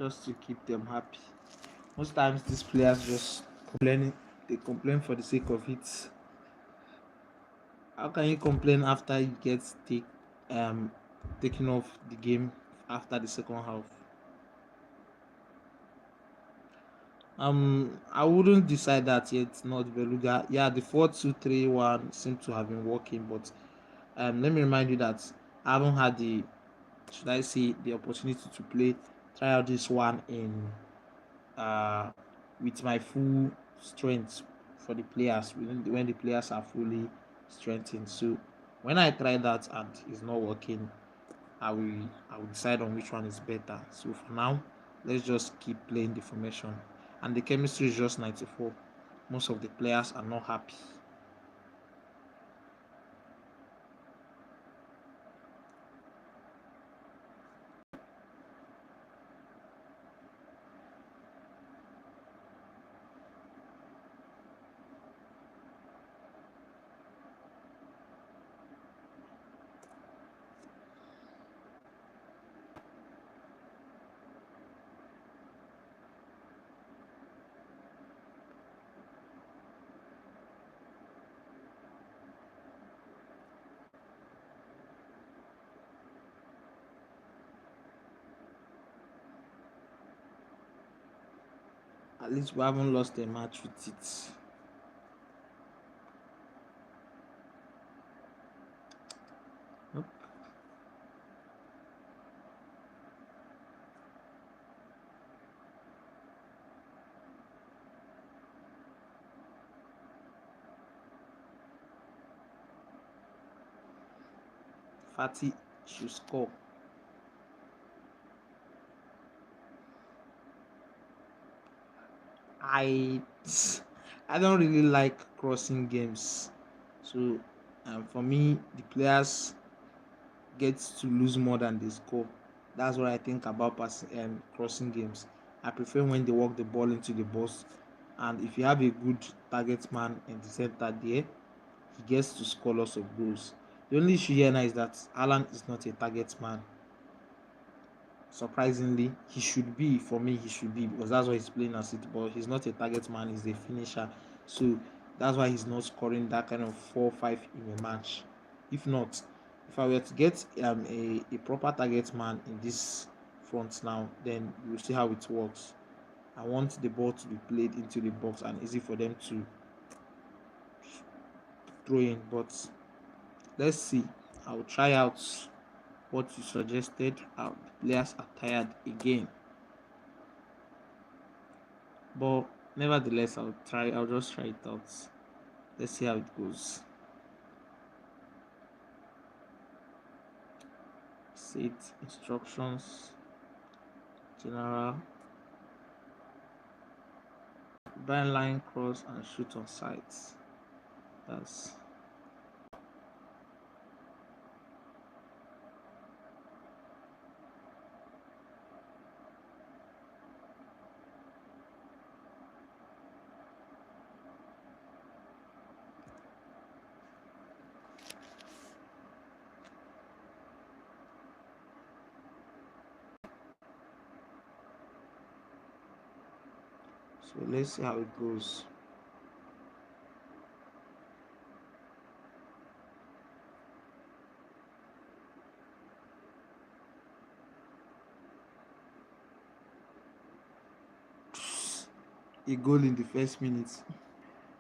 just to keep them happy. Most times these players just complaining, they complain for the sake of it. How can you complain after you get um taken off the game after the second half? I wouldn't decide that yet, not Beluga. Yeah, the 4-2-3-1 seems to have been working, but let me remind you that I haven't had the, should I say, the opportunity to try out this one in uh with my full strength for the players when the players are fully strengthened. So when I try that and it's not working, I will decide on which one is better. So for now, let's just keep playing the formation. And the chemistry is just 94. Most of the players are not happy. At least we haven't lost a match with it. Nope. Fatty should score. I I don't really like crossing games. So for me, the players get to lose more than they score. That's what I think about crossing games. I prefer when they walk the ball into the box, and if you have a good target man in the center there, he gets to score lots of goals. The only issue here now is that Alan is not a target man. Surprisingly, he should be. For me, he should be, because that's why he's playing as it, but he's not a target man, he's a finisher. So that's why he's not scoring that kind of 4-5 in a match. If not, if I were to get a proper target man in this front now, then you'll see how it works. I want the ball to be played into the box and easy for them to throw in. But let's see. I'll try out what you suggested. The players are tired again. But nevertheless, I'll just try it out. Let's see how it goes. Set instructions, general, bind line cross and shoot on sights. That's so let's see how it goes. A goal in the first minute.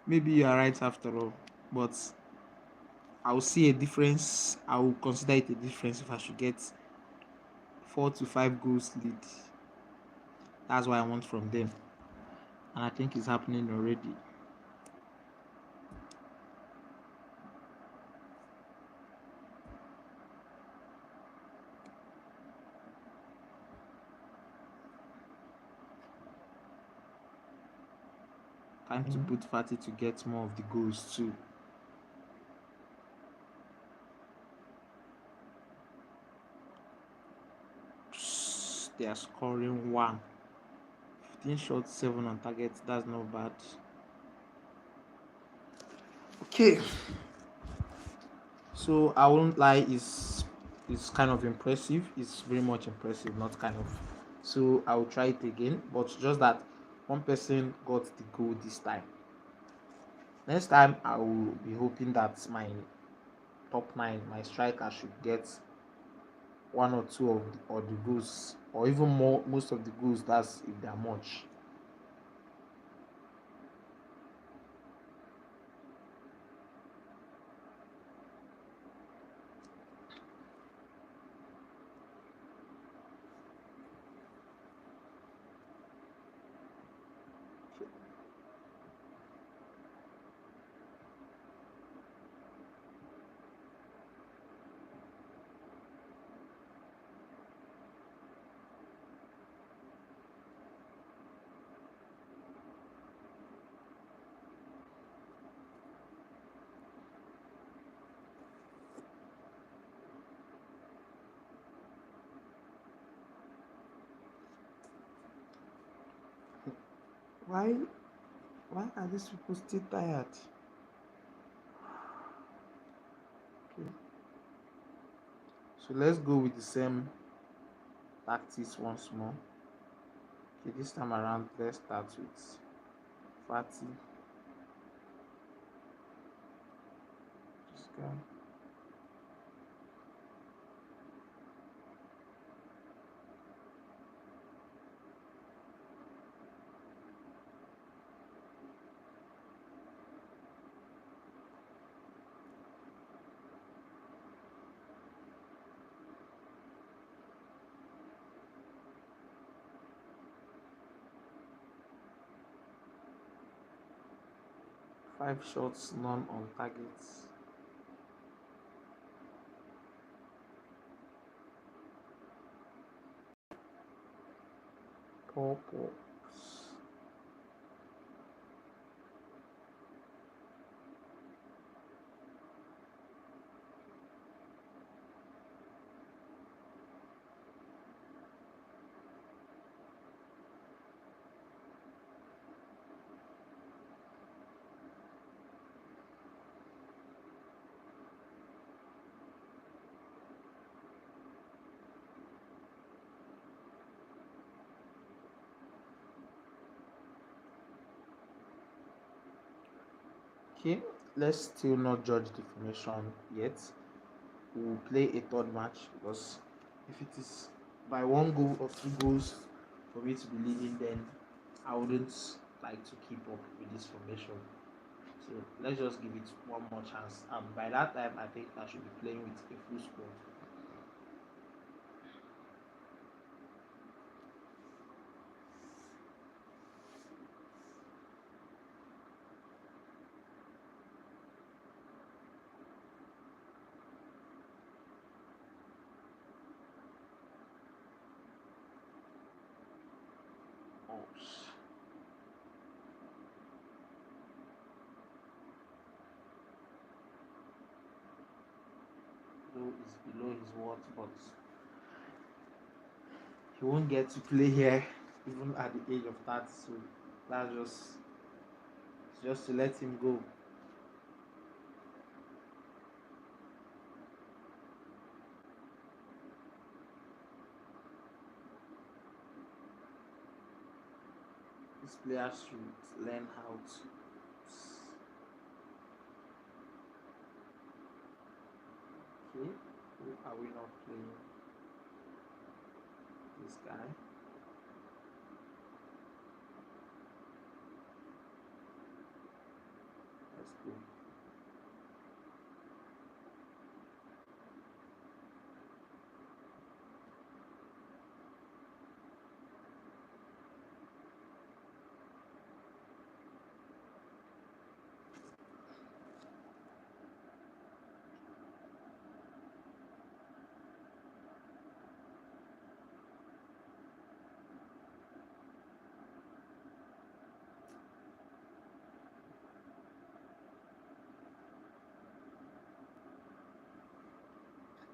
Maybe you are right after all, but I will see a difference. I will consider it a difference if I should get 4 to 5 goals lead. That's what I want from them, and I think it's happening already. Time to put Fatty to get more of the goals too. They are scoring one. 15 shots, 7 on target. That's not bad. Okay. So I won't lie, it's kind of impressive. It's very much impressive, not kind of. So I will try it again, but just that one person got the goal this time. Next time I will be hoping that my top nine, my striker should get one or two of the goals, or even more, most of the goals. That's if they're much. Why are these people still tired? Okay. So let's go with the same tactics once more. Okay, this time around let's start with Fatty. This guy. 5 shots, none on targets. Poor. 'Kay, let's still not judge the formation yet. We will play a third match, because if it is by one goal or two goals for me to be leading, then I wouldn't like to keep up with this formation. So let's just give it one more chance. By that time, I think I should be playing with a full squad. Oh, though is below his worth, but he won't get to play here even at the age of 30. So that's just to let him go. These players should learn how to. Okay, who are we not playing? This guy. Let's go.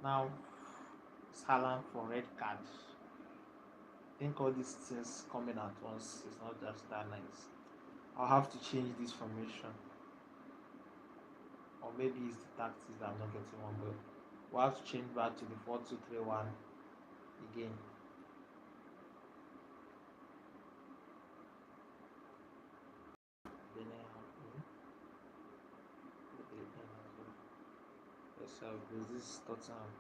Now, Salah for red card. I think all these things coming at once is not just that nice. I'll have to change this formation, or maybe it's the tactics that I'm not getting one. But we'll have to change back to the 4-2-3-1 again. yourself, because this Tottenham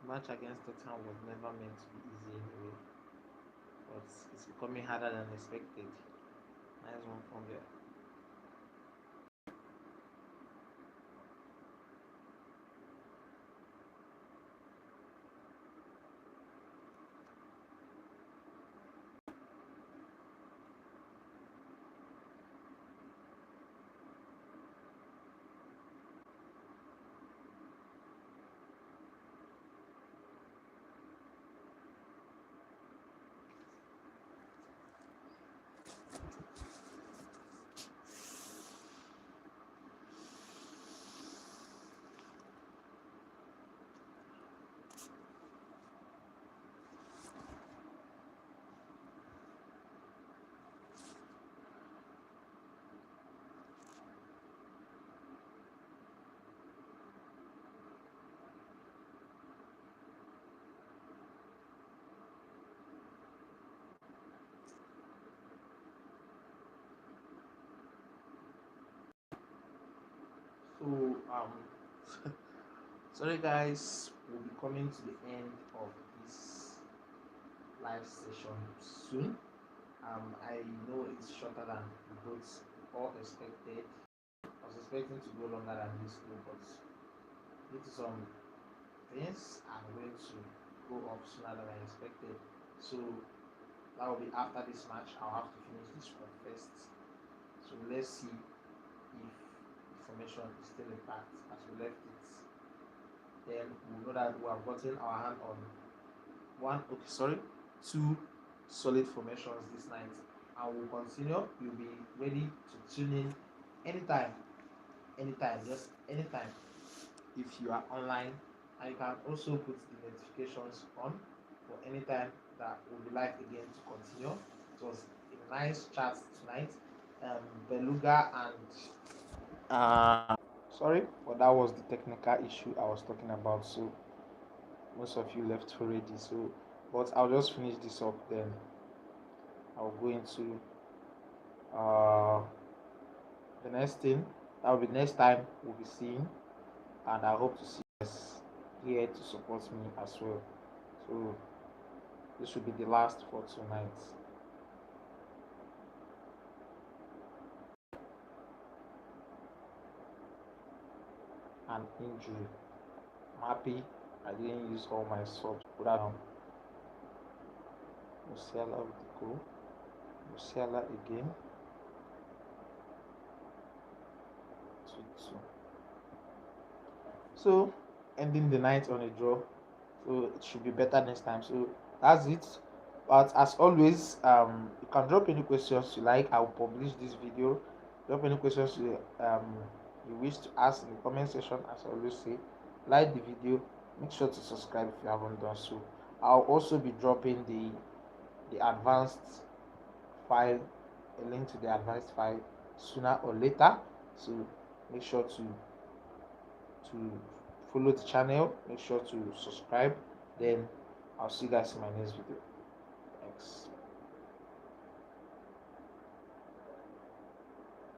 match against Tottenham was never meant to be easy anyway, but it's becoming harder than expected. Nice one from there. So sorry guys, we'll be coming to the end of this live session soon. I know it's shorter than we both all expected. I was expecting to go longer than this too, but due to some things, I'm going to go off sooner than I expected. So that will be after this match. I'll have to finish this one first. So let's see if the formation is still intact as we left it. Then we'll know that we have gotten our hand on two solid formations this night. And we'll continue. You'll be ready to tune in anytime, just anytime if you are online. And you can also put the notifications on for anytime that we'll be live again to continue. It was a nice chat tonight. Beluga and sorry, but that was the technical issue I was talking about. So most of you left already. So, but I'll just finish this up. Then I'll go into uh, the next thing. That will be next time we'll be seeing, and I hope to see you guys here to support me as well. So this will be the last for tonight. An injury. I'm happy I didn't use all my subs. Put that on. Musiala with the goal. Musiala again. 2-2. So ending the night on a draw. So it should be better next time. So that's it. But as always, you can drop any questions you like. I'll publish this video. Drop any questions you wish to ask in the comment section. As I always say, like the video. Make sure to subscribe if you haven't done so. I'll also be dropping the advanced file, a link to the advanced file sooner or later. So make sure to follow the channel. Make sure to subscribe. Then I'll see you guys in my next video.